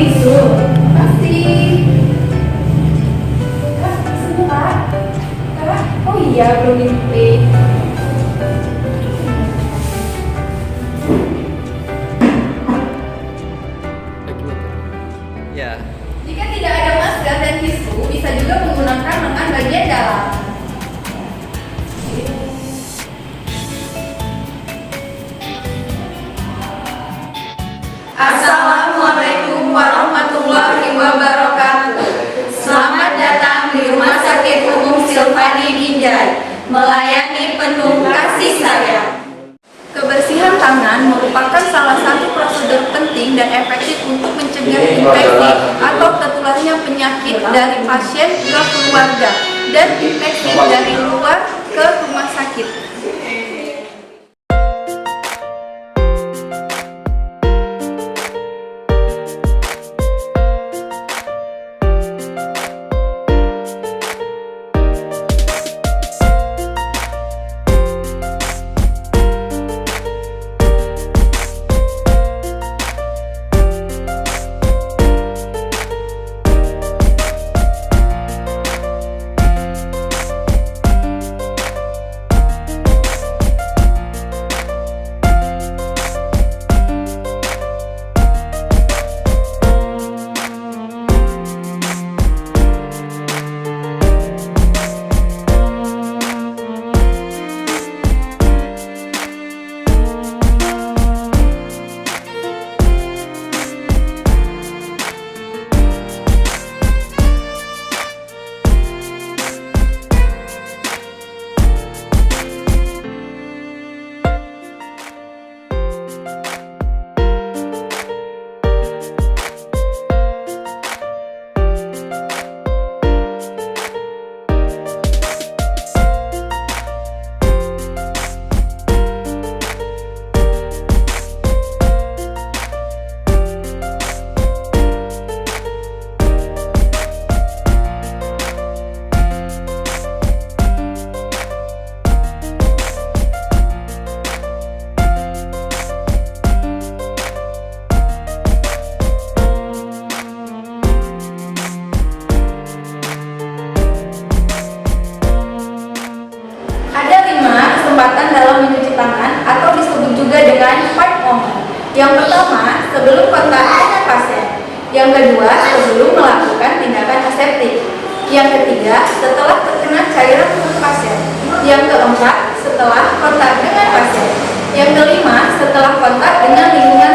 tisu. Masih. Kak, sebentar. Kak, oh iya belum diplay. Ya. Jika tidak ada masker dan tisu, bisa juga menggunakan lengan bagian dalam. Assalamualaikum warahmatullahi wabarakatuh. Selamat datang di Rumah Sakit Umum SYLVANI Binjai, melayani penuh kasih sayang. Kebersihan tangan merupakan salah satu prosedur penting dan efektif untuk mencegah infeksi atau tertularnya penyakit dari pasien ke keluarga dan infeksi dari luar ke rumah sakit. Dalam mencuci tangan atau disebut juga dengan part moment. Yang pertama, sebelum kontak dengan pasien. Yang kedua, sebelum melakukan tindakan aseptik. Yang ketiga, setelah terkena cairan tubuh pasien. Yang keempat, setelah kontak dengan pasien. Yang kelima, setelah kontak dengan lingkungan